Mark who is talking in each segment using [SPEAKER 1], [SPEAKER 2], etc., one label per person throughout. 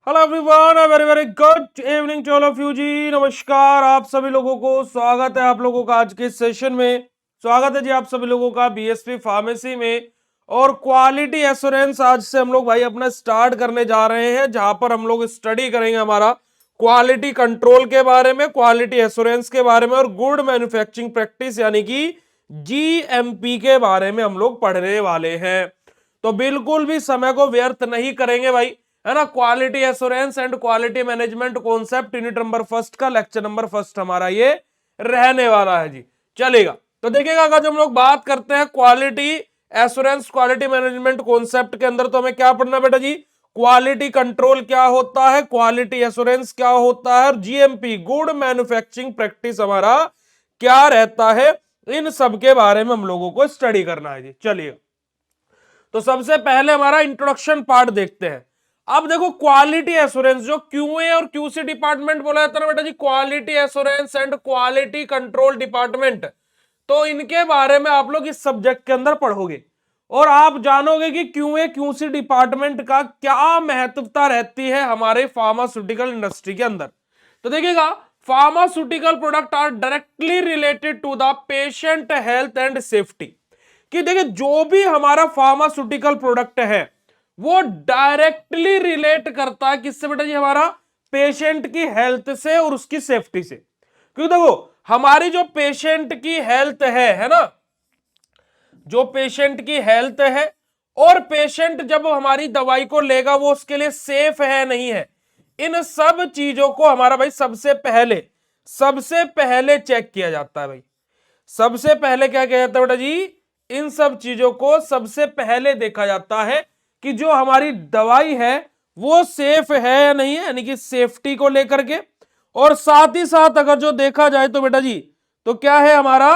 [SPEAKER 1] Hello everyone, very very good evening to all of you जी। नमस्कार आप सभी लोगों को, स्वागत है आप लोगों का आज के सेशन में। स्वागत है जी आप सभी लोगों का बीएसपी फार्मेसी में। और क्वालिटी एश्योरेंस आज से हम लोग भाई अपना स्टार्ट करने जा रहे हैं, जहां पर हम लोग स्टडी करेंगे हमारा क्वालिटी कंट्रोल के बारे में, क्वालिटी एश्योरेंस के बारे में और गुड मैन्युफैक्चरिंग प्रैक्टिस यानी कि जीएमपी के बारे में हम लोग पढ़ने वाले हैं। तो बिल्कुल भी समय को व्यर्थ नहीं करेंगे भाई, है ना। Quality assurance and quality management concept unit number first का लेक्चर नंबर फर्स्ट हमारा ये रहने वाला है जी। चलेगा तो देखिएगा, अगर हम लोग बात करते हैं quality assurance quality management concept के अंदर, तो हमें क्या पढ़ना बेटा जी? क्वालिटी कंट्रोल क्या होता है, क्वालिटी एश्योरेंस क्या होता है, और जीएमपी गुड मैन्युफैक्चरिंग प्रैक्टिस हमारा क्या रहता है, इन सब के बारे में हम लोगों को स्टडी करना है जी। चलिए तो सबसे पहले हमारा इंट्रोडक्शन पार्ट देखते हैं। अब देखो, क्वालिटी एश्योरेंस जो क्यूए और क्यूसी डिपार्टमेंट बोला जाता है ना बेटा जी, quality assurance and quality control department, तो इनके बारे में आप लोग इस सब्जेक्ट के अंदर पढ़ोगे और आप जानोगे कि क्यूए क्यूसी डिपार्टमेंट का क्या महत्वता रहती है हमारे फार्मास्यूटिकल इंडस्ट्री के अंदर। तो देखिएगा, pharmaceutical product are directly related to the patient health and safety. कि देखिए, जो भी हमारा फार्मास्यूटिकल प्रोडक्ट है वो डायरेक्टली रिलेट करता है किससे बेटा जी? हमारा पेशेंट की हेल्थ से और उसकी सेफ्टी से। क्योंकि देखो, हमारी जो पेशेंट की हेल्थ है ना, जो पेशेंट की हेल्थ है और पेशेंट जब हमारी दवाई को लेगा वो उसके लिए सेफ है नहीं है, इन सब चीजों को हमारा भाई सबसे पहले चेक किया जाता है भाई। सबसे पहले क्या किया जाता है बेटा जी? इन सब चीजों को सबसे पहले देखा जाता है कि जो हमारी दवाई है वो सेफ है या नहीं है, यानी कि सेफ्टी को लेकर के। और साथ ही साथ अगर जो देखा जाए तो बेटा जी, तो क्या है हमारा,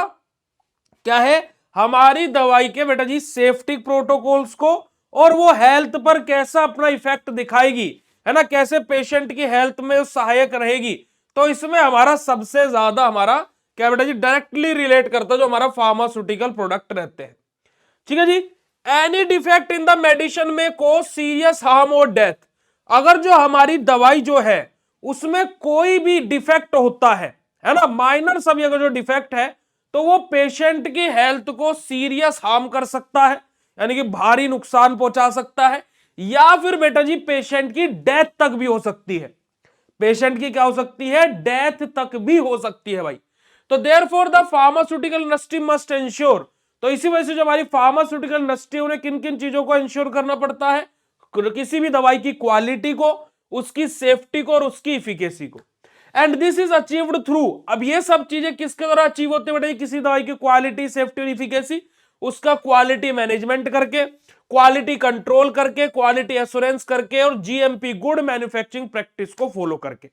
[SPEAKER 1] क्या है हमारी दवाई के बेटा जी सेफ्टी प्रोटोकॉल्स को, और वो हेल्थ पर कैसा अपना इफेक्ट दिखाएगी, है ना, कैसे पेशेंट की हेल्थ में सहायक रहेगी। तो इसमें हमारा सबसे ज्यादा हमारा क्या बेटा जी डायरेक्टली रिलेट करता है जो हमारा फार्मास्यूटिकल प्रोडक्ट रहते हैं। ठीक है जी। Any defect in the medicine में को सीरियस हार्म और डेथ। अगर जो हमारी दवाई जो है उसमें कोई भी डिफेक्ट होता है ना, माइनर सभी अगर जो डिफेक्ट है, तो वो पेशेंट की हेल्थ को सीरियस हार्म कर सकता है, यानी कि भारी नुकसान पहुंचा सकता है, या फिर बेटा जी पेशेंट की डेथ तक भी हो सकती है। पेशेंट की क्या हो सकती है? डेथ तक भी हो सकती है भाई। तो therefore the pharmaceutical industry must ensure, तो इसी वजह से जो हमारी फार्मास्यूटिकल इंडस्ट्री उन्हें किन किन चीजों को इंश्योर करना पड़ता है? किसी भी दवाई की क्वालिटी को, उसकी सेफ्टी को और उसकी इफिकेसी को। And this is achieved through, अब ये सब चीजें किसके द्वारा अचीव होते हैं बेटा? किसी दवाई की क्वालिटी, सेफ्टी और इफिकेसी, उसका क्वालिटी मैनेजमेंट करके, क्वालिटी कंट्रोल करके, क्वालिटी एश्योरेंस करके और जीएमपी गुड मैन्युफैक्चरिंग प्रैक्टिस को फॉलो करके।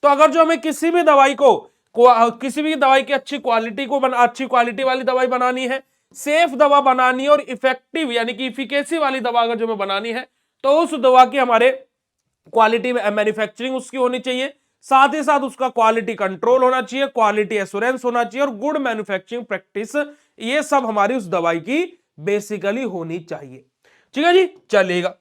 [SPEAKER 1] तो अगर जो हमें किसी भी दवाई को, किसी भी दवाई की अच्छी क्वालिटी को अच्छी क्वालिटी वाली दवाई बनानी है, सेफ दवा बनानी है और इफेक्टिव यानी कि इफिकेसी वाली दवा अगर जो हमें बनानी है, तो उस दवा की हमारे क्वालिटी मैन्युफैक्चरिंग उसकी होनी चाहिए, साथ ही साथ उसका क्वालिटी कंट्रोल होना चाहिए, क्वालिटी एश्योरेंस होना चाहिए और गुड मैन्युफैक्चरिंग प्रैक्टिस, ये सब हमारी उस दवाई की बेसिकली होनी चाहिए। ठीक है जी। चलिएगा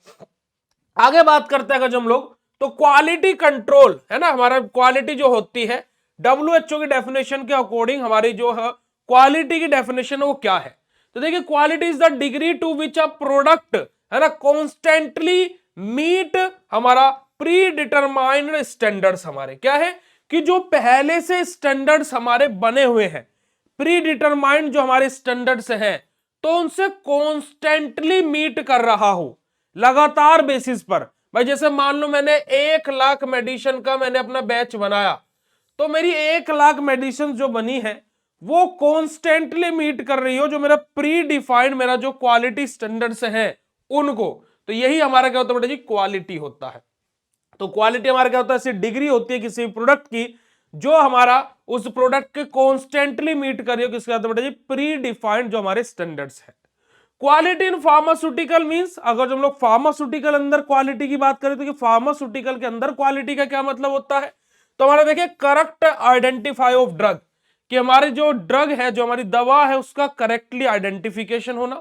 [SPEAKER 1] आगे बात करते हैं अगर जो हम लोग, तो क्वालिटी कंट्रोल है ना, हमारा क्वालिटी जो होती है डब्ल्यूएचओ की डेफिनेशन के अकॉर्डिंग हमारी जो है क्वालिटी की डेफिनेशन वो क्या है? तो देखिए, quality is the degree to which a product, है ना, कॉन्स्टेंटली मीट हमारा प्री डिटरमाइंड स्टैंडर्ड्स। हमारे क्या है कि जो पहले से स्टैंडर्ड्स हमारे बने हुए हैं, प्री डिटरमाइंड जो हमारे स्टैंडर्ड्स हैं, तो उनसे कॉन्स्टेंटली मीट कर रहा हो, लगातार बेसिस पर। भाई जैसे मान लो मैंने 1 लाख मेडिसिन का मैंने अपना बैच बनाया, तो मेरी 1 लाख मेडिसिन जो बनी है वो कॉन्स्टेंटली मीट कर रही हो जो मेरा प्री डिफाइंड मेरा जो क्वालिटी स्टैंडर्ड्स हैं उनको। तो यही हमारा क्या होता है बेटा जी? क्वालिटी होता है। तो क्वालिटी हमारा क्या होता है? ऐसी डिग्री होती है किसी प्रोडक्ट की जो हमारा उस प्रोडक्ट के कॉन्स्टेंटली मीट कर रही हो, किसके बेटा जी? प्री डिफाइंड जो हमारे स्टैंडर्ड्स है। क्वालिटी इन फार्मास्यूटिकल मींस, अगर हम लोग फार्मास्यूटिकल अंदर क्वालिटी की बात करें तो कि फार्मास्यूटिकल के अंदर क्वालिटी का क्या मतलब होता है? तो हमारा देखिए, करेक्ट आइडेंटिफाई ऑफ ड्रग, कि हमारी जो ड्रग है, जो हमारी दवा है, उसका करेक्टली आइडेंटिफिकेशन होना।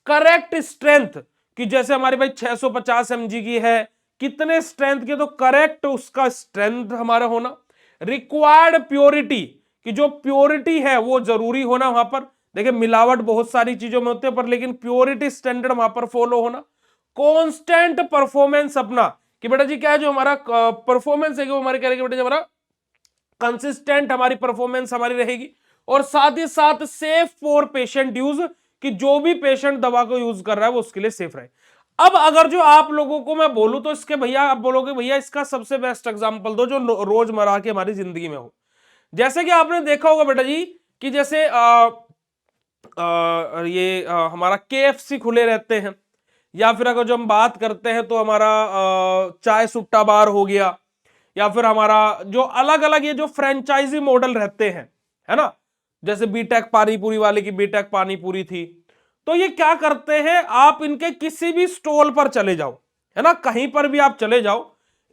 [SPEAKER 1] करेक्ट स्ट्रेंथ, कि जैसे हमारी भाई 650 mg की है कितने स्ट्रेंथ के, तो करेक्ट उसका स्ट्रेंथ हमारा होना, रिक्वायर्ड प्योरिटी कि जो प्योरिटी है वो जरूरी होना वहां पर, देखिए मिलावट बहुत सारी चीजों में होते हैं पर लेकिन प्योरिटी स्टैंडर्ड वहां पर फॉलो होना, कांस्टेंट परफॉर्मेंस अपना कि बेटा जी क्या है जो हमारा परफॉर्मेंस है कि वो हमारे कह रहे हैं बेटा जी हमारा कंसिस्टेंट हमारी परफॉर्मेंस हमारी रहेगी, और साथ ही साथ सेफ फॉर पेशेंट यूज कि जो भी पेशेंट दवा को यूज कर रहा है वो उसके लिए सेफ रहे। अब अगर जो आप लोगों को मैं बोलूं तो इसके भैया आप बोलोगे भैया इसका सबसे बेस्ट एग्जांपल दो जो रोजमर्रा की हमारी जिंदगी में हो। जैसे कि आपने देखा होगा बेटा जी कि जैसे हमारा KFC खुले रहते हैं, या फिर अगर जो हम बात करते हैं तो हमारा चाय सुट्टा बार हो गया, या फिर हमारा जो अलग अलग ये जो फ्रेंचाइजी मॉडल रहते हैं, है ना, जैसे बीटेक पानी पूरी वाले की बीटेक पानी पूरी थी, तो ये क्या करते हैं आप इनके किसी भी स्टॉल पर चले जाओ, है ना, कहीं पर भी आप चले जाओ,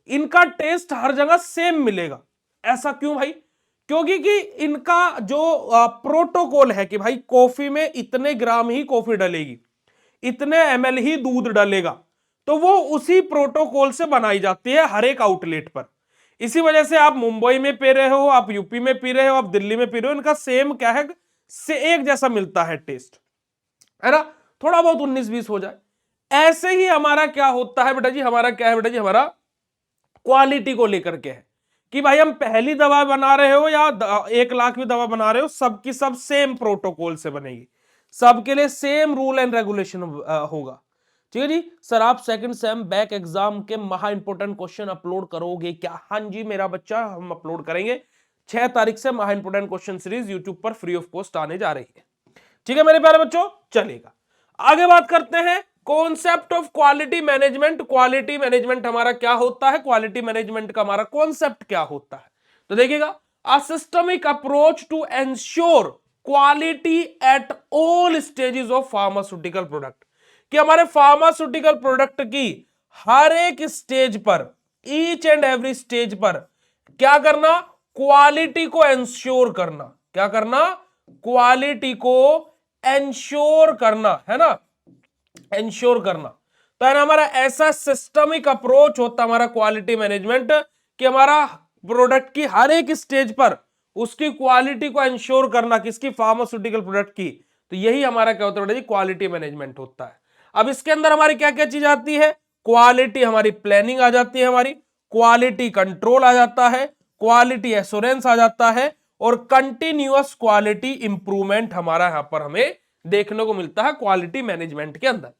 [SPEAKER 1] इनका टेस्ट हर जगह सेम मिलेगा। ऐसा क्यों भाई? क्योंकि कि इनका जो प्रोटोकॉल है कि भाई कॉफी में इतने ग्राम ही कॉफी डलेगी, इतने ml ही दूध डलेगा, तो वो उसी प्रोटोकॉल से बनाई जाती है हर एक आउटलेट पर। इसी वजह से आप मुंबई में पी रहे हो, आप यूपी में पी रहे हो, आप दिल्ली में पी रहे हो, इनका सेम क्या है, से एक जैसा मिलता है टेस्ट, है ना, थोड़ा बहुत 19-20 हो जाए। ऐसे ही हमारा क्या होता है बेटा जी, हमारा क्या है बेटा जी, हमारा क्वालिटी को लेकर के है कि भाई हम पहली दवा बना रहे हो या 1 लाख की दवा बना रहे हो, सबकी सब सेम प्रोटोकॉल से बनेगी, सबके लिए सेम रूल एंड रेगुलेशन होगा। ठीक है जी सर, आप सेकंड सेम बैक एग्जाम के महा इंपोर्टेंट क्वेश्चन अपलोड करोगे क्या? हाँ जी मेरा बच्चा, हम अपलोड करेंगे। 6 तारीख से महा इंपोर्टेंट क्वेश्चन सीरीज यूट्यूब पर फ्री ऑफ कॉस्ट आने जा रही है। ठीक है मेरे प्यारे बच्चों, चलेगा आगे बात करते हैं concept of quality management. Quality management हमारा क्या होता है, क्वालिटी मैनेजमेंट का हमारा कॉन्सेप्ट क्या होता है? तो देखिएगा, a systemic approach to ensure quality at all stages of pharmaceutical product, कि हमारे फार्मास्यूटिकल प्रोडक्ट की हर एक स्टेज पर, ईच एंड एवरी स्टेज पर क्या करना, क्वालिटी को एंश्योर करना। क्या करना? क्वालिटी को एंश्योर करना, है ना, एंश्योर करना। तो है ना, हमारा ऐसा सिस्टमिक अप्रोच होता है हमारा क्वालिटी मैनेजमेंट कि हमारा प्रोडक्ट की हर एक स्टेज पर उसकी क्वालिटी को एंश्योर करना, किसकी, फार्मास्यूटिकल प्रोडक्ट की। तो यही हमारा क्या होता है, क्वालिटी मैनेजमेंट होता है। अब इसके अंदर हमारी क्या क्या चीज आती है, क्वालिटी हमारी प्लानिंग आ जाती है, हमारी क्वालिटी कंट्रोल आ जाता है, क्वालिटी एश्योरेंस आ जाता है, और कंटिन्यूअस क्वालिटी इंप्रूवमेंट हमारा यहां पर हमें देखने को मिलता है क्वालिटी मैनेजमेंट के अंदर।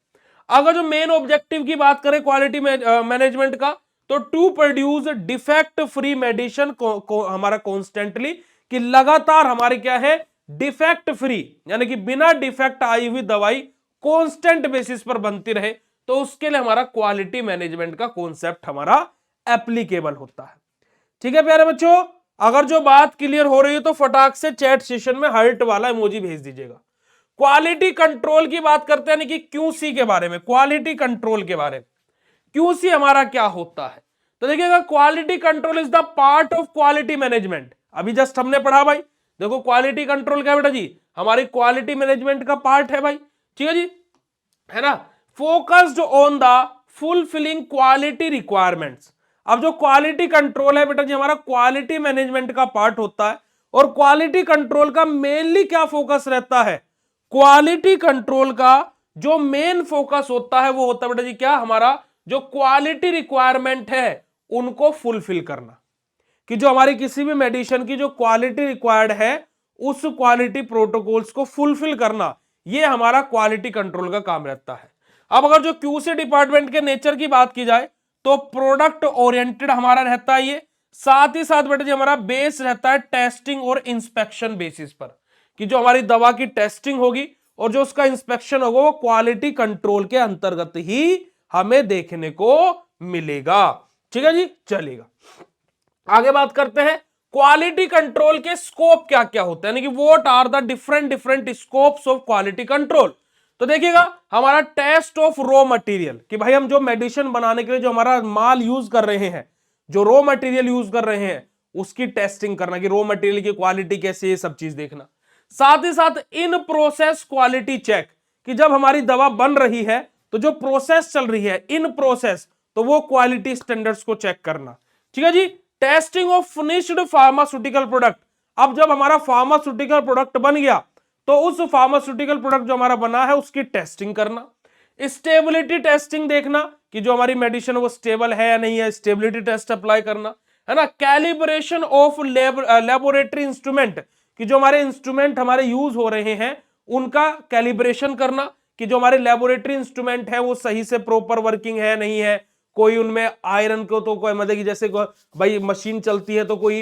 [SPEAKER 1] अगर जो मेन ऑब्जेक्टिव की बात करें क्वालिटी मैनेजमेंट का, तो to produce defect free medicine हमारा कॉन्स्टेंटली, कि लगातार हमारे क्या है, डिफेक्ट फ्री, यानी कि बिना डिफेक्ट आई हुई दवाई कांस्टेंट बेसिस पर बनती रहे, तो उसके लिए हमारा क्वालिटी मैनेजमेंट का कॉन्सेप्ट हमारा एप्लीकेबल होता है। ठीक है प्यारे बच्चों, अगर जो बात क्लियर हो रही है तो फटाक से चैट सेशन में हार्ट वाला इमोजी भेज दीजिएगा। क्वालिटी कंट्रोल की बात करते हैं, यानी कि क्यूसी के बारे में, क्वालिटी कंट्रोल के बारे में। क्यूसी हमारा क्या होता है? तो देखिएगा, quality control is the part of quality management. अभी जस्ट हमने पढ़ा भाई, देखो क्वालिटी कंट्रोल क्या बेटा जी, हमारी क्वालिटी मैनेजमेंट का पार्ट है भाई। ठीक है जी, है ना, focused on the fulfilling quality requirements. अब जो क्वालिटी कंट्रोल है बेटा जी, हमारा क्वालिटी मैनेजमेंट का पार्ट होता है, और क्वालिटी कंट्रोल का मेनली क्या फोकस रहता है, क्वालिटी कंट्रोल का जो मेन फोकस होता है वो होता है बेटा जी क्या, हमारा जो क्वालिटी रिक्वायरमेंट है उनको फुलफिल करना, कि जो हमारी किसी भी मेडिसिन की जो क्वालिटी रिक्वायर्ड है उस क्वालिटी प्रोटोकॉल्स को फुलफिल करना, ये हमारा क्वालिटी कंट्रोल का काम रहता है। अब अगर जो क्यूसी डिपार्टमेंट के नेचर की बात की जाए तो प्रोडक्ट ओरिएंटेड हमारा रहता है ये, साथ ही साथ बेटा जी हमारा बेस रहता है टेस्टिंग और इंस्पेक्शन बेसिस पर, कि जो हमारी दवा की टेस्टिंग होगी और जो उसका इंस्पेक्शन होगा वो क्वालिटी कंट्रोल के अंतर्गत ही हमें देखने को मिलेगा। ठीक है जी, चलेगा आगे बात करते हैं क्वालिटी कंट्रोल के स्कोप क्या क्या होते हैं, यानी कि what are the different different scopes of quality control. तो देखिएगा, हमारा टेस्ट ऑफ रॉ मटेरियल, कि भाई हम जो मेडिसिन बनाने के लिए जो हमारा माल यूज कर रहे हैं, जो रॉ मटेरियल यूज कर रहे हैं उसकी टेस्टिंग करना, कि रॉ मटेरियल की क्वालिटी कैसी है, ये सब चीज देखना। साथ ही साथ इन प्रोसेस क्वालिटी चेक, कि जब हमारी दवा बन रही है तो जो प्रोसेस चल रही है इन प्रोसेस, तो वो क्वालिटी स्टैंडर्ड्स को चेक करना। ठीक है जी। Testing of finished pharmaceutical product, अब जब हमारा फार्मास्यूटिकल प्रोडक्ट बन गया तो उस फार्मास्यूटिकल प्रोडक्ट जो हमारा बना है उसकी टेस्टिंग करना। स्टेबिलिटी टेस्टिंग देखना कि जो हमारी मेडिसिन वो स्टेबल है या नहीं है, स्टेबिलिटी टेस्ट अप्लाई करना, है ना। कैलिब्रेशन ऑफ लेबोरेटरी इंस्ट्रूमेंट, कि जो हमारे इंस्ट्रूमेंट हमारे यूज हो रहे हैं उनका कैलिब्रेशन करना, कि जो हमारे लेबोरेटरी इंस्ट्रूमेंट है वो सही से प्रॉपर वर्किंग है नहीं है, कोई उनमें आयरन को तो कोई मतलब कि जैसे भाई मशीन चलती है तो कोई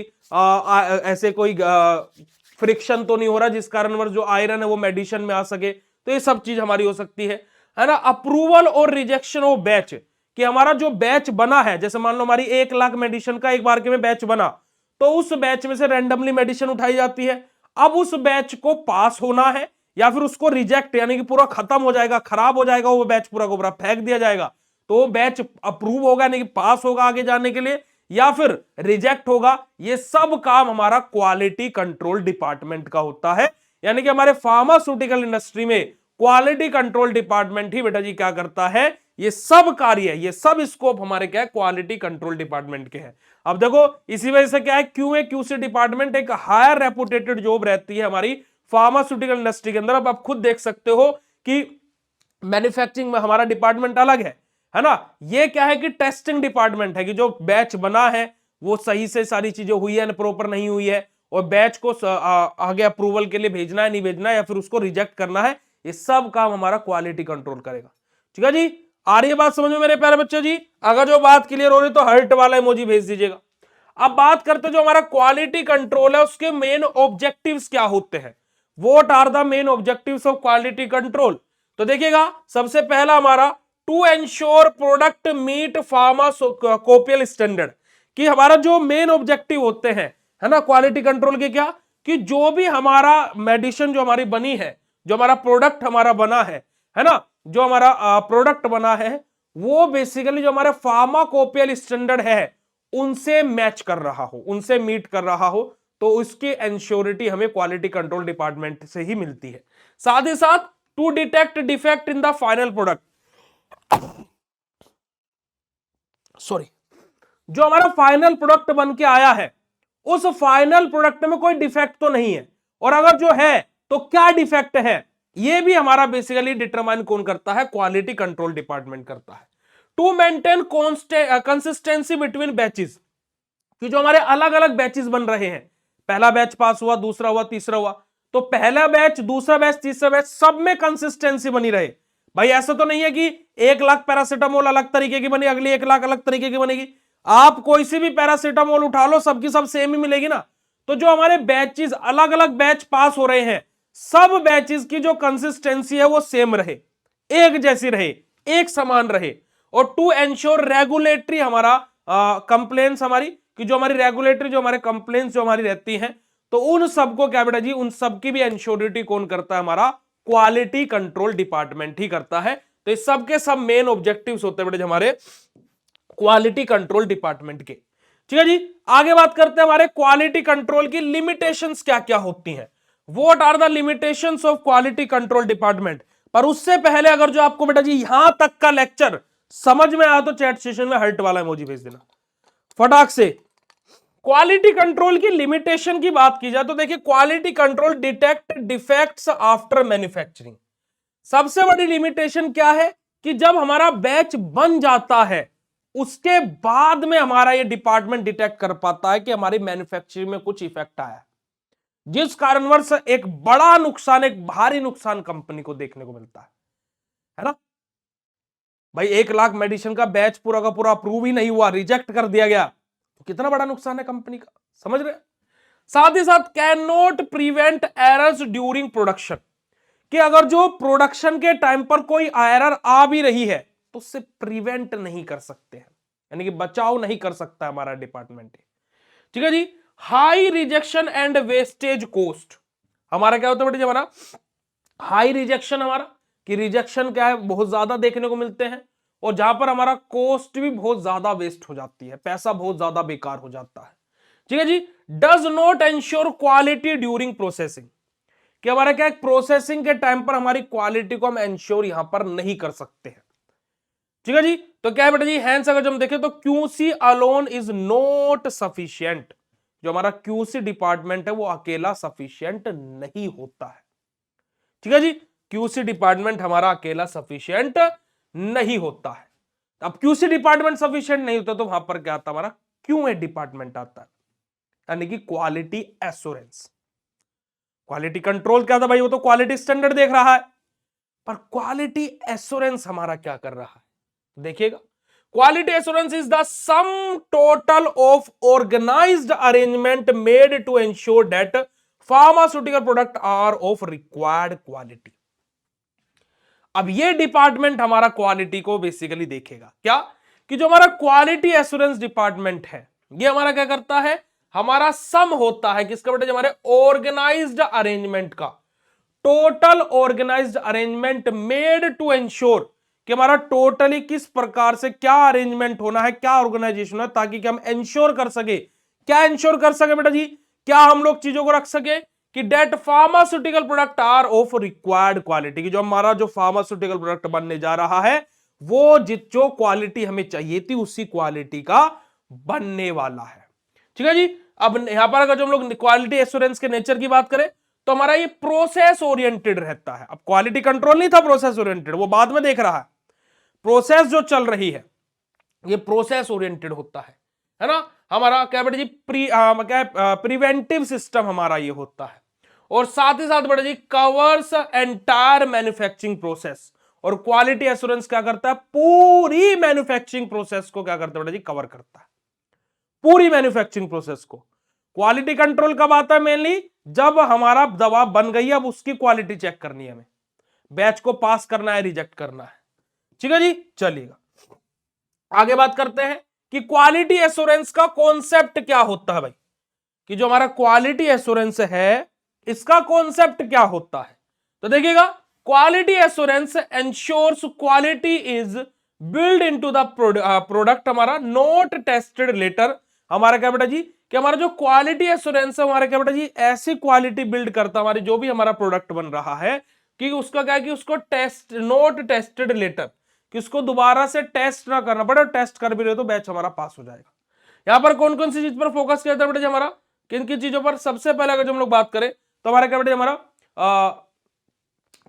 [SPEAKER 1] ऐसे कोई फ्रिक्शन तो नहीं हो रहा जिस कारणवश जो आयरन है वो मेडिसिन में आ सके, तो ये सब चीज हमारी हो सकती है ना। अप्रूवल और रिजेक्शन ऑफ बैच, कि हमारा जो बैच बना है, जैसे मान लो हमारी 1 लाख मेडिसिन का एक बार के में बैच बना, तो उस बैच में से रैंडमली मेडिसिन उठाई जाती है। अब उस बैच को पास होना है या फिर उसको रिजेक्ट यानी कि पूरा खत्म हो जाएगा, खराब हो जाएगा, वो बैच पूरा का पूरा फेंक दिया जाएगा, तो वो बैच अप्रूव होगा यानी कि पास होगा आगे जाने के लिए या फिर रिजेक्ट होगा। ये सब काम हमारा क्वालिटी कंट्रोल डिपार्टमेंट का होता है। यानी कि हमारे फार्मास्यूटिकल इंडस्ट्री में क्वालिटी कंट्रोल डिपार्टमेंट ही बेटा जी क्या करता है, ये सब कार्य, ये सब स्कोप हमारे क्या है, क्वालिटी कंट्रोल डिपार्टमेंट के हैं। अब देखो इसी वजह से क्या है, क्यूए क्यूसी डिपार्टमेंट एक हायर रेपुटेटेड जॉब रहती है हमारी फार्मास्यूटिकल इंडस्ट्री के अंदर। अब आप खुद देख सकते हो कि मैन्युफैक्चरिंग में हमारा डिपार्टमेंट अलग है ना। ये क्या है कि टेस्टिंग डिपार्टमेंट है, कि जो बैच बना है वो सही से सारी चीजें हुई है प्रॉपर नहीं हुई है, और बैच को आगे अप्रूवल के लिए भेजना है नहीं भेजना है या फिर उसको रिजेक्ट करना है, ये सब काम हमारा क्वालिटी कंट्रोल करेगा। ठीक है जी, आ रही है बात समझ में मेरे प्यारे बच्चे जी? अगर जो बात क्लियर हो रही तो हर्ट वाला इमोजी भेज दीजिएगा। अब बात करते जो हमारा क्वालिटी कंट्रोल है उसके मेन ऑब्जेक्टिव्स क्या होते हैं, what are the main objectives of quality control. तो देखिएगा सबसे पहला हमारा to ensure product meet pharmacopoeial standard, कि हमारा जो मेन ऑब्जेक्टिव होते हैं है ना क्वालिटी कंट्रोल के, क्या कि जो भी हमारा मेडिसिन जो हमारी बनी है, जो हमारा प्रोडक्ट हमारा बना है ना, जो हमारा प्रोडक्ट बना है वो बेसिकली जो हमारे फार्माकोपियल स्टैंडर्ड है उनसे मैच कर रहा हो, उनसे मीट कर रहा हो, तो उसकी एंश्योरिटी हमें क्वालिटी कंट्रोल डिपार्टमेंट से ही मिलती है। साथ ही साथ to detect defect in the final product, sorry, जो हमारा फाइनल प्रोडक्ट बन के आया है उस फाइनल प्रोडक्ट में कोई डिफेक्ट तो नहीं है, और अगर जो है तो क्या डिफेक्ट है, ये भी हमारा बेसिकली डिटरमाइन कौन करता है, क्वालिटी कंट्रोल डिपार्टमेंट करता है। To maintain consistency between batches, कि जो हमारे अलग अलग बैचेस बन रहे हैं, पहला बैच पास हुआ, दूसरा हुआ, तीसरा हुआ, तो पहला बैच, दूसरा बैच, तीसरा बैच, सब में कंसिस्टेंसी बनी रहे। भाई ऐसा तो नहीं है कि 1 लाख पैरासीटामोल अलग तरीके की बनी, अगली 1 लाख अलग तरीके की बनेगी। आप कोई सी भी पैरासीटामोल उठा लो, सबकी सब सेम ही मिलेगी ना। तो जो हमारे बैचेस अलग अलग बैच पास हो रहे हैं, सब बैचेस की जो कंसिस्टेंसी है वो सेम रहे, एक जैसी रहे, एक समान रहे। और टू एंश्योर रेगुलेटरी हमारा कंप्लेंट्स हमारी, कि जो हमारी रेगुलेटरी जो हमारे कंप्लेंट्स जो हमारी रहती हैं, तो उन सबको क्या बेटा जी, उन सबकी भी एंश्योरिटी कौन करता है, हमारा क्वालिटी कंट्रोल डिपार्टमेंट ही करता है। तो इस सब के सब मेन ऑब्जेक्टिव्स होते हैं बेटा हमारे क्वालिटी कंट्रोल डिपार्टमेंट के। ठीक है जी, आगे बात करते हैं हमारे क्वालिटी कंट्रोल की लिमिटेशंस क्या क्या होती हैं, what are the limitations of quality control department. पर उससे पहले अगर जो आपको बेटा जी यहां तक का लेक्चर समझ में आया तो चैट सेशन में हर्ट वाला इमोजी भेज देना फटाक से। क्वालिटी कंट्रोल की लिमिटेशन की बात की जाए तो देखिए, quality control detect defects after manufacturing. सबसे बड़ी लिमिटेशन क्या है कि जब हमारा बैच बन जाता है उसके बाद में हमारा ये डिपार्टमेंट डिटेक्ट कर पाता है कि हमारी मैन्युफैक्चरिंग में कुछ इफेक्ट आया है, जिस कारणवश एक बड़ा नुकसान, एक भारी नुकसान कंपनी को देखने को मिलता है ना। भाई 1 लाख मेडिसिन का बैच पूरा का पूरा अप्रूव ही नहीं हुआ, रिजेक्ट कर दिया गया, तो कितना बड़ा नुकसान है कंपनी का, समझ रहे। साथ ही साथ can not prevent errors during production, कि अगर जो प्रोडक्शन के टाइम पर कोई एरर आ भी रही है तो उससे प्रिवेंट नहीं कर सकते हैं, यानी कि बचाव नहीं कर सकता हमारा डिपार्टमेंट। ठीक है जी, high rejection and wastage cost, हमारा क्या होता है बेटे हमारा हाई रिजेक्शन, हमारा कि रिजेक्शन क्या है, बहुत ज्यादा देखने को मिलते हैं, और जहां पर हमारा कॉस्ट भी बहुत ज्यादा वेस्ट हो जाती है, पैसा बहुत ज्यादा बेकार हो जाता है। ठीक है जी, does not ensure quality during processing, कि हमारा क्या है प्रोसेसिंग के टाइम पर हमारी क्वालिटी को हम एंश्योर यहां पर नहीं कर सकते हैं। ठीक है जी। तो क्या है बेटा जी, हैंस अगर हम देखें तो QC alone is not sufficient, जो हमारा क्यूसी डिपार्टमेंट है वो अकेला सफिशिएंट नहीं होता है। ठीक है जी, क्यूसी डिपार्टमेंट हमारा अकेला सफिशिएंट नहीं होता है। अब क्यूसी डिपार्टमेंट सफिशिएंट नहीं होता तो वहां पर क्या आता है, हमारा क्यूए डिपार्टमेंट आता है, यानी कि क्वालिटी एश्योरेंस। क्वालिटी कंट्रोल क्या था भाई, वो तो क्वालिटी स्टैंडर्ड देख रहा है, पर क्वालिटी एश्योरेंस हमारा क्या कर रहा है, देखिएगा। Quality assurance is the sum total of organised arrangement made to ensure that pharmaceutical product are of required quality. अब ये डिपार्टमेंट हमारा क्वालिटी को बेसिकली देखेगा, क्या कि जो हमारा क्वालिटी एश्योरेंस डिपार्टमेंट है ये हमारा क्या करता है, हमारा सम होता है किसका बेटा, हमारे ऑर्गेनाइज्ड अरेंजमेंट का, total organised arrangement made to ensure कि हमारा टोटली किस प्रकार से क्या अरेंजमेंट होना है, क्या ऑर्गेनाइजेशन है, ताकि कि हम एंश्योर कर सके, क्या एंश्योर कर सके बेटा जी, क्या हम लोग चीजों को रख सके कि that pharmaceutical product are of required quality, की जो हमारा जो फार्मास्यूटिकल प्रोडक्ट बनने जा रहा है वो जो क्वालिटी हमें चाहिए थी उसी क्वालिटी का बनने वाला है। ठीक है जी। अब यहां पर अगर जो हम लोग क्वालिटी एश्योरेंस के नेचर की बात करें तो हमारा ये प्रोसेस ओरिएंटेड रहता है। अब क्वालिटी कंट्रोल नहीं था प्रोसेस ओरिएंटेड, वो बाद में देख रहा है। प्रोसेस जो चल रही है ये प्रोसेस ओरिएंटेड होता है ना। हमारा क्या बेटा जी, प्रिवेंटिव सिस्टम हमारा ये होता है, और साथ ही साथ बेटा जी कवर्स एंटायर मैन्युफैक्चरिंग प्रोसेस। और क्वालिटी एश्योरेंस क्या करता है, पूरी मैन्युफैक्चरिंग प्रोसेस को क्या करता है बेटा जी, कवर करता है, पूरी मैन्युफैक्चरिंग प्रोसेस को। क्वालिटी कंट्रोल कब आता है, मेनली जब हमारा दवा बन गई है, अब उसकी क्वालिटी चेक करनी है हमें, बैच को पास करना है, रिजेक्ट करना है। ठीक है जी, चलिएगा आगे बात करते हैं कि क्वालिटी एश्योरेंस का कॉन्सेप्ट क्या होता है भाई, कि जो हमारा क्वालिटी एश्योरेंस है इसका कॉन्सेप्ट क्या होता है। तो देखिएगा, quality assurance ensures quality is build into the product, हमारा नॉट टेस्टेड लेटर। हमारा क्या बेटा जी, कि हमारा जो क्वालिटी एश्योरेंस है हमारा क्या बेटा जी, ऐसी क्वालिटी बिल्ड करता है हमारी जो भी हमारा प्रोडक्ट बन रहा है, कि उसका क्या है कि उसको टेस्ट नॉट टेस्टेड लेटर, कि उसको दोबारा से टेस्ट ना करना पड़े, टेस्ट कर भी रहे तो बैच हमारा पास हो जाएगा। यहां पर कौन कौन सी चीज पर फोकस किया था बेटा जी, हमारा किन किन चीजों पर, सबसे पहले अगर हम लोग बात करें तो हमारा क्या बेटा हमारा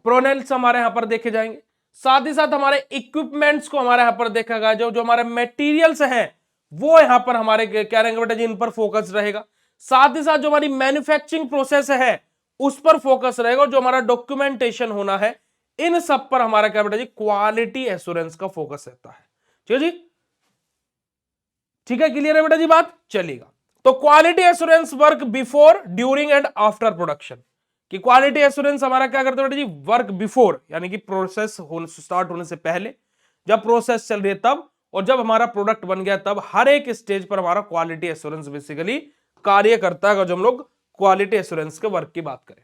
[SPEAKER 1] प्रोनेल्स हमारे यहां पर देखे जाएंगे, साथ ही साथ हमारे इक्विपमेंट्स को हमारे यहां पर देखा गया, जो जो हमारे मटेरियल्स हैं वो यहां पर हमारे क्या रहेंगे बेटा जी, इन पर फोकस रहेगा। साथ ही साथ जो हमारी मैन्युफैक्चरिंग प्रोसेस है उस पर फोकस रहेगा, और जो हमारा डॉक्यूमेंटेशन होना है इन सब पर हमारा क्या बेटा जी, क्वालिटी एश्योरेंस का फोकस रहता है। ठीक है जी, ठीक है, क्लियर है बेटा जी बात, चलेगा। तो quality assurance work before, during and after production, कि क्वालिटी एश्योरेंस हमारा क्या करता है बेटा जी, वर्क बिफोर यानी कि प्रोसेस स्टार्ट होने से पहले, जब प्रोसेस चल रही है तब, और जब हमारा प्रोडक्ट बन गया तब, हर एक स्टेज पर हमारा क्वालिटी एश्योरेंस बेसिकली कार्य करता है। अगर जो हम लोग क्वालिटी एश्योरेंस के वर्क की बात करें,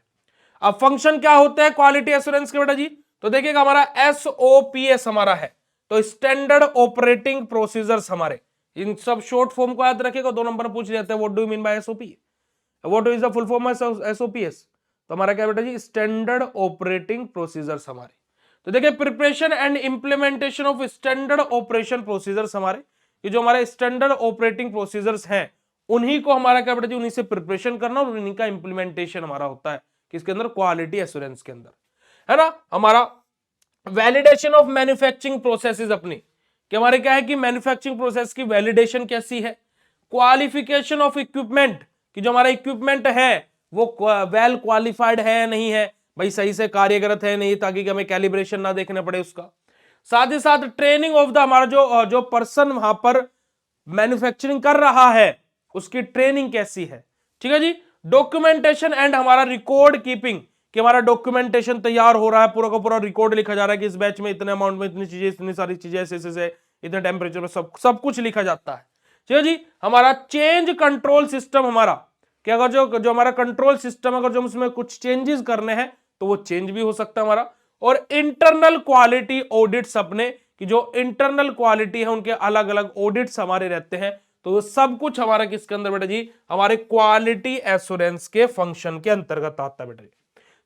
[SPEAKER 1] अब फंक्शन क्या होता है क्वालिटी एश्योरेंस के बेटा जी, तो देखिएगा हमारा SOPS हमारा है, तो स्टैंडर्ड ऑपरेटिंग प्रोसीजर्स हमारे, इन सब शॉर्ट फॉर्म को याद रखेगा, 2 नंबर में पूछ जाते हैं what do you mean by SOP, what is the full form of SOPs, तो हमारा क्या बेटा जी, स्टैंडर्ड ऑपरेटिंग प्रोसीजर्स हमारे। तो देखिए preparation and implementation of standard operation procedures हमारे, कि जो हमारे स्टैंडर्ड ऑपरेटिंग प्रोसीजर्स हैं उन्हीं को हमारा क्या बेटा जी, उन्हीं से प्रिपरेशन करना और उन्हीं का इंप्लीमेंटेशन हमारा होता है किसके अंदर, क्वालिटी एश्योरेंस के अंदर, है ना। हमारा वैलिडेशन ऑफ मैन्युफैक्चरिंग प्रोसेसेस अपनी, कि हमारे क्या है कि मैन्युफैक्चरिंग प्रोसेस की वैलिडेशन कैसी है, क्वालिफिकेशन ऑफ इक्विपमेंट, कि जो हमारा इक्विपमेंट है वो वेल क्वालिफाइड है नहीं है भाई, सही से कार्यरत है नहीं, ताकि हमें कैलिब्रेशन ना देखने पड़े उसका। साथ ही साथ ट्रेनिंग ऑफ द, हमारा जो पर्सन वहां पर मैन्युफैक्चरिंग कर रहा है उसकी ट्रेनिंग कैसी है। ठीक है जी, डॉक्यूमेंटेशन एंड हमारा रिकॉर्ड कीपिंग, कि हमारा डॉक्यूमेंटेशन तैयार हो रहा है, पूरा का पूरा रिकॉर्ड लिखा जा रहा है कि इस बैच में इतने अमाउंट में इतनी चीजें, इतनी सारी चीजें ऐसे ऐसे इतने टेम्परेचर में सब कुछ लिखा जाता है। ठीक है जी, हमारा चेंज कंट्रोल सिस्टम हमारा, कि अगर जो हमारा कंट्रोल सिस्टम अगर जो उसमें कुछ चेंजेस करने हैं तो वो चेंज भी हो सकता है हमारा। और इंटरनल क्वालिटी ऑडिट्स अपने, कि जो इंटरनल क्वालिटी है उनके अलग अलग ऑडिट्स हमारे रहते हैं, तो सब कुछ हमारा किसके अंदर बेटा जी, हमारे क्वालिटी एश्योरेंस के फंक्शन के अंतर्गत आता है बेटा जी।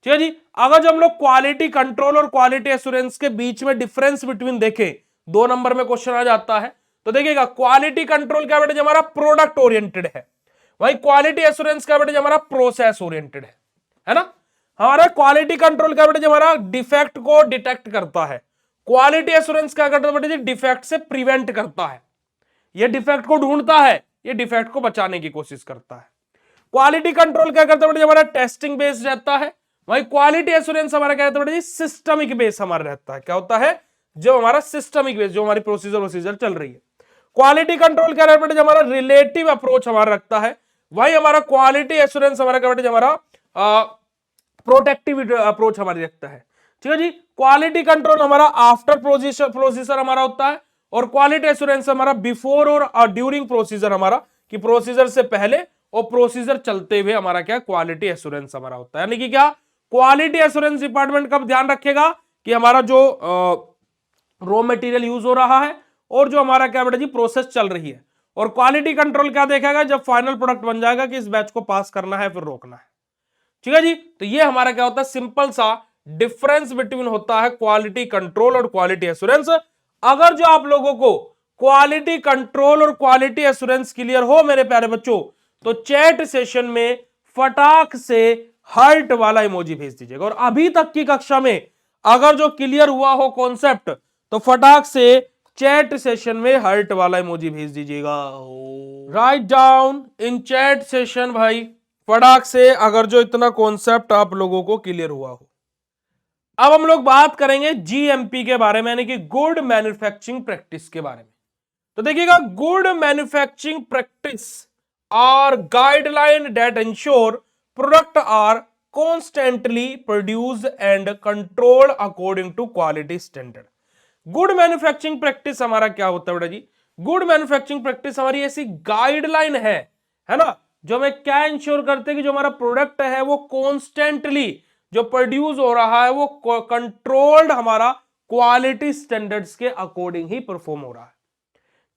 [SPEAKER 1] ठीक है जी, अगर जब हम लोग क्वालिटी कंट्रोल और क्वालिटी एश्योरेंस के बीच में डिफरेंस बिटवीन देखें 2 नंबर में क्वेश्चन आ जाता है। तो देखिएगा क्वालिटी कंट्रोल क्या बेटा जी हमारा प्रोडक्ट ओरिएंटेड है, वही क्वालिटी एश्योरेंस क्या बेटा जी हमारा प्रोसेस ओरिएंटेड है ना। हमारा क्वालिटी कंट्रोल क्या बेटा जी हमारा डिफेक्ट को डिटेक्ट करता है, क्वालिटी एश्योरेंस क्या करता है बेटा जी डिफेक्ट से प्रिवेंट करता है, ये डिफेक्ट को ढूंढता है, ये डिफेक्ट को बचाने की कोशिश करता है। क्वालिटी कंट्रोल क्या करता है बेटा जी हमारा टेस्टिंग बेस्ड रहता है, वही क्वालिटी एश्योरेंस हमारा क्या रहता है बेटा जी सिस्टमिक बेस हमारा रहता है। क्या होता है जो हमारा सिस्टमिक बेस, जो हमारी प्रोसीजर चल रही है। क्वालिटी कंट्रोल क्या रहता है हमारा रिलेटिव अप्रोच हमारा रखता है, वही हमारा क्वालिटी एश्योरेंस हमारा क्या बेटा हमारा प्रोटेक्टिव अप्रोच हमारी रखता है। ठीक है जी, क्वालिटी कंट्रोल हमारा आफ्टर प्रोसीजर हमारा होता है, और क्वालिटी एश्योरेंस हमारा बिफोर और ड्यूरिंग प्रोसीजर हमारा, कि प्रोसीजर से पहले और प्रोसीजर चलते हुए हमारा क्या क्वालिटी एश्योरेंस हमारा होता है। यानी कि क्या क्वालिटी एश्योरेंस डिपार्टमेंट कब ध्यान रखेगा कि हमारा जो रॉ मटेरियल यूज हो रहा है और जो हमारा क्या बेटा जी प्रोसेस चल रही है, और क्वालिटी कंट्रोल क्या देखेगा जब फाइनल प्रोडक्ट बन जाएगा कि इस बैच को पास करना है फिर रोकना है। ठीक है जी, तो ये हमारा क्या होता है सिंपल सा डिफरेंस बिटवीन होता है क्वालिटी कंट्रोल और क्वालिटी एश्योरेंस। अगर जो आप लोगों को क्वालिटी कंट्रोल और क्वालिटी एश्योरेंस क्लियर हो मेरे प्यारे बच्चों, तो चैट सेशन में फटाक से हार्ट वाला इमोजी भेज दीजिएगा। और अभी तक की कक्षा में अगर जो क्लियर हुआ हो कॉन्सेप्ट तो फटाक से चैट सेशन में हार्ट वाला इमोजी भेज दीजिएगा। Write down in chat session भाई फटाक से अगर जो इतना कॉन्सेप्ट आप लोगों को क्लियर हुआ हो। अब हम लोग बात करेंगे जीएमपी के बारे में, यानी कि गुड मैन्युफैक्चरिंग प्रैक्टिस के बारे में। तो देखिएगा good manufacturing practice are guideline that ensure product are constantly produced and controlled according to quality standard. Good manufacturing practice हमारा क्या होता है बेटा जी, गुड मैन्युफैक्चरिंग प्रैक्टिस हमारी ऐसी गाइडलाइन है ना, जो हमें क्या इंश्योर करते हैं कि जो हमारा प्रोडक्ट है वो कॉन्स्टेंटली जो प्रोड्यूस हो रहा है वो कंट्रोल्ड हमारा क्वालिटी स्टैंडर्ड्स के अकॉर्डिंग ही परफॉर्म हो रहा है।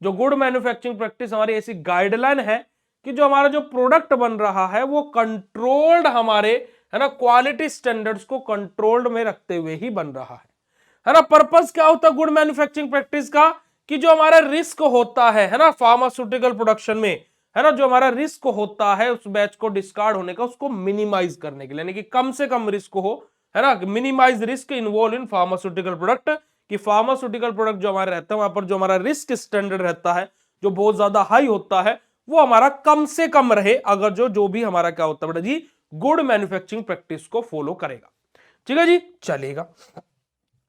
[SPEAKER 1] जो गुड मैन्युफैक्चरिंग प्रैक्टिस हमारी ऐसी गाइडलाइन है कि जो हमारा जो प्रोडक्ट बन रहा है वो कंट्रोल्ड हमारे है ना क्वालिटी स्टैंडर्ड्स को कंट्रोल्ड में रखते हुए ही बन रहा है ना। पर्पस क्या होता है गुड मैन्युफैक्चरिंग प्रैक्टिस का, कि जो हमारा रिस्क होता है ना फार्मास्यूटिकल प्रोडक्शन में, है ना जो हमारा रिस्क होता है उस बैच को डिस्कार्ड होने का उसको मिनिमाइज करने के लिए, यानी कि कम से कम रिस्क हो, है ना, minimise risk involve in pharmaceutical product, कि फार्मास्यूटिकल प्रोडक्ट जो हमारे रहता है वहां पर जो हमारा रिस्क स्टैंडर्ड रहता है जो बहुत ज्यादा हाई होता है वो हमारा कम से कम रहे, अगर जो भी हमारा क्या होता है बेटा जी गुड मैन्युफैक्चरिंग प्रैक्टिस को फॉलो करेगा। ठीक है जी, चलेगा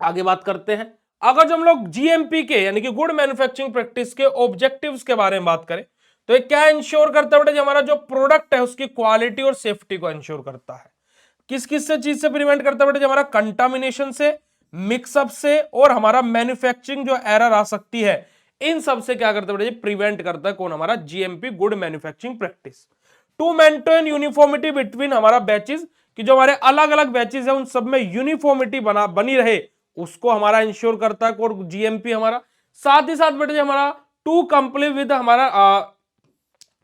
[SPEAKER 1] आगे बात करते हैं। अगर जो हम लोग जीएमपी के यानी कि गुड मैन्युफैक्चरिंग प्रैक्टिस के ऑब्जेक्टिव्स के बारे में बात करें तो ये क्या इंश्योर करता है बेटा, हमारा जो प्रोडक्ट है उसकी क्वालिटी और सेफ्टी को इंश्योर करता है। किस किस से चीज से प्रिवेंट करता है बेटा, हमारा कंटामिनेशन से, मिक्सअप से, और हमारा मैन्युफैक्चरिंग जो एरर आ सकती है इन सब से क्या करता है बेटा प्रिवेंट करता है कौन, हमारा GMP good manufacturing practice. To maintain uniformity between हमारा बैचेस, कि जो हमारे अलग अलग बैचेस है उन सब में यूनिफॉर्मिटी बनी रहे उसको हमारा इंश्योर करता है जीएमपी हमारा। साथ ही साथ बेटा हमारा टू कंप्ली विद हमारा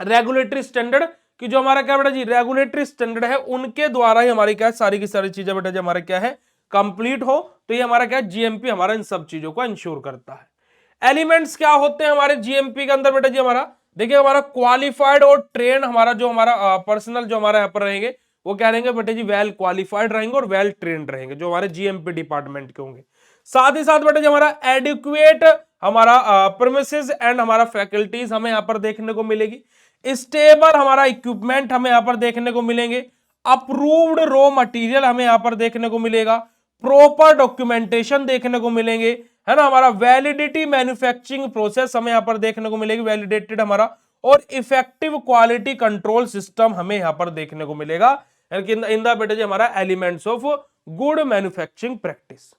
[SPEAKER 1] रेगुलेटरी स्टैंडर्ड, कि जो हमारा क्या बेटा जी रेगुलेटरी स्टैंडर्ड है उनके द्वारा ही हमारी क्या सारी की सारी चीजें बेटा जी हमारा क्या है कंप्लीट हो, तो ये हमारा क्या जीएमपी हमारा इन सब चीजों को इंश्योर करता है। एलिमेंट्स क्या होते हैं हमारे जीएमपी के अंदर बेटा जी, हमारा देखिए हमारा क्वालिफाइड और ट्रेन हमारा जो हमारा पर्सनल जो हमारे यहाँ पर रहेंगे वो क्या रहेंगे बेटा जी वेल क्वालिफाइड रहेंगे और वेल ट्रेन्ड रहेंगे जो हमारे जीएमपी डिपार्टमेंट के होंगे। साथ ही साथ बेटा जी हमारा एडिक्वेट हमारा प्रीमिसेस एंड हमारा फैकल्टीज हमें यहाँ पर देखने को मिलेगी। स्टेबल हमारा इक्विपमेंट हमें यहाँ पर देखने को मिलेंगे। अप्रूव्ड रॉ मटेरियल हमें यहाँ पर देखने को मिलेगा। प्रॉपर डॉक्यूमेंटेशन देखने को मिलेंगे, है ना। हमारा वैलिडिटी मैन्युफैक्चरिंग प्रोसेस हमें यहाँ पर देखने को मिलेगी, वैलिडेटेड हमारा, और इफेक्टिव क्वालिटी कंट्रोल सिस्टम हमें यहाँ पर देखने को मिलेगा इन द बेटा जी हमारा elements of good manufacturing practice.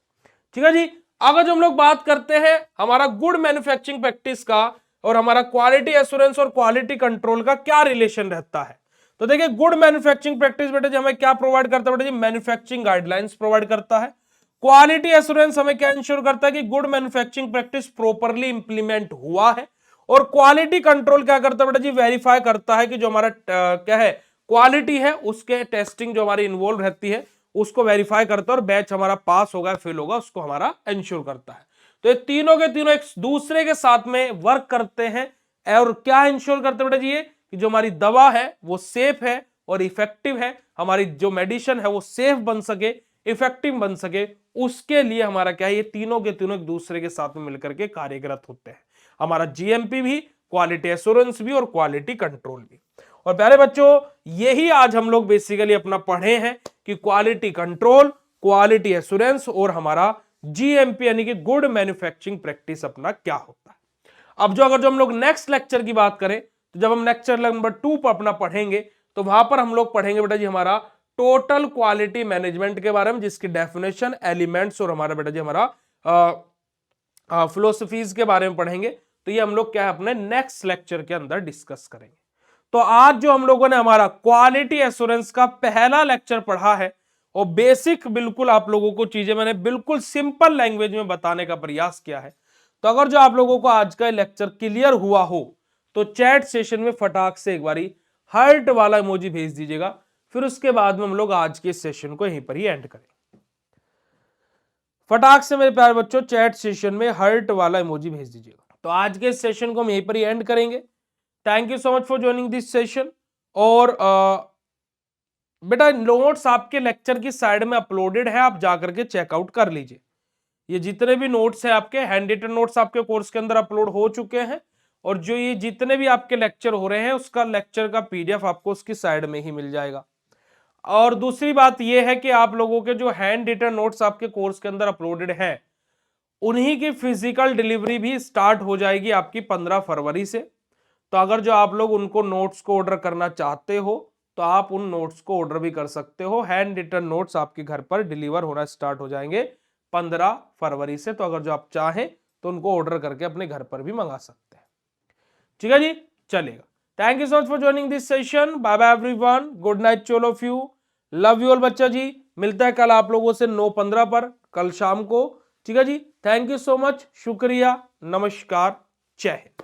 [SPEAKER 1] ठीक है जी, अगर जो हम लोग बात करते हैं हमारा गुड मैन्युफैक्चरिंग प्रैक्टिस का और हमारा क्वालिटी एश्योरेंस और क्वालिटी कंट्रोल का क्या रिलेशन रहता है, तो देखिए गुड मैन्युफैक्चरिंग प्रैक्टिस बेटा जी हमें क्या प्रोवाइड करता है बेटा जी मैन्युफैक्चरिंग गाइडलाइंस प्रोवाइड करता है। क्वालिटी एश्योरेंस हमें क्या इंश्योर करता है कि good manufacturing practice properly implement हुआ है। और क्वालिटी कंट्रोल क्या करता है बेटा जी वेरीफाई करता है कि जो हमारा क्या है क्वालिटी है उसके टेस्टिंग जो हमारी इन्वॉल्व रहती है उसको वेरीफाई करता है और बैच हमारा पास होगा फेल होगा उसको हमारा इंश्योर करता है। तो ये तीनों के तीनों एक दूसरे के साथ में वर्क करते हैं और क्या इंश्योर करते हैं बेटा जी, ये कि जो हमारी दवा है वो सेफ है और इफेक्टिव है, हमारी जो मेडिसिन है वो सेफ बन सके, इफेक्टिव बन सके, उसके लिए हमारा क्या है, ये तीनों के तीनों एक दूसरे के साथ में मिलकर के कार्यरत होते हैं। हमारा जीएमपी भी, क्वालिटी एश्योरेंस भी और क्वालिटी कंट्रोल भी। और प्यारे बच्चों, यही आज हम लोग बेसिकली अपना पढ़े हैं कि क्वालिटी कंट्रोल, क्वालिटी एश्योरेंस और हमारा जीएमपी यानी कि गुड मैन्युफैक्चरिंग प्रैक्टिस अपना क्या होता है। अब जो हम लोग नेक्स्ट लेक्चर की बात करें, तो जब हम लेक्चर नंबर 2 पर अपना पढ़ेंगे तो वहां पर हम लोग पढ़ेंगे बेटा जी हमारा टोटल क्वालिटी मैनेजमेंट के बारे में, जिसकी डेफिनेशन, एलिमेंट्स और हमारा बेटा जी हमारा फिलोसफीज के बारे में पढ़ेंगे। तो ये हम लोग क्या है अपने नेक्स्ट लेक्चर के अंदर डिस्कस करेंगे। तो आज जो हम लोगों ने हमारा क्वालिटी एश्योरेंस का पहला लेक्चर पढ़ा है और बेसिक बिल्कुल आप लोगों को चीजें मैंने बिल्कुल सिंपल लैंग्वेज में बताने का प्रयास किया है। तो अगर जो आप लोगों को आज का लेक्चर क्लियर हुआ हो तो चैट सेशन में फटाक से एक बारी हार्ट वाला इमोजी भेज दीजिएगा, फिर उसके बाद में हम लोग आज के सेशन को यहीं पर ही एंड करें। फटाक से मेरे प्यारे बच्चों चैट सेशन में हार्ट वाला इमोजी भेज दीजिएगा। तो आज के सेशन को हम यहीं पर ही एंड करेंगे। Thank you so much for joining this session. और बेटा नोट्स आपके लेक्चर की साइड में अपलोडेड है, आप जाकर के चेकआउट कर लीजिए। ये जितने भी नोट्स हैं आपके हैंड रिटन नोट्स आपके कोर्स के अंदर अपलोड हो चुके हैं, और जो ये जितने भी आपके लेक्चर हो रहे हैं उसका लेक्चर का पीडीएफ आपको उसकी साइड में ही मिल जाएगा। और दूसरी बात यह है कि आप लोगों के जो हैंड रिटन नोट्स आपके कोर्स के अंदर अपलोडेड हैं उन्हीं की फिजिकल डिलीवरी भी स्टार्ट हो जाएगी आपकी 15 फरवरी से। तो अगर जो आप लोग उनको नोट्स को ऑर्डर करना चाहते हो तो आप उन नोट्स को ऑर्डर भी कर सकते हो। हैंड रिटन नोट्स आपके घर पर डिलीवर होना स्टार्ट हो जाएंगे 15 फरवरी से। तो अगर जो आप चाहें तो उनको ऑर्डर करके अपने घर पर भी मंगा सकते हैं। ठीक है जी, चलेगा। Thank you so much for joining this session. Bye bye everyone, good night all of you, love you all बच्चा जी। मिलता है कल आप लोगों से 9:15 पर, कल शाम को। ठीक है जी, थैंक यू सो मच, शुक्रिया, नमस्कार, जय हिंद।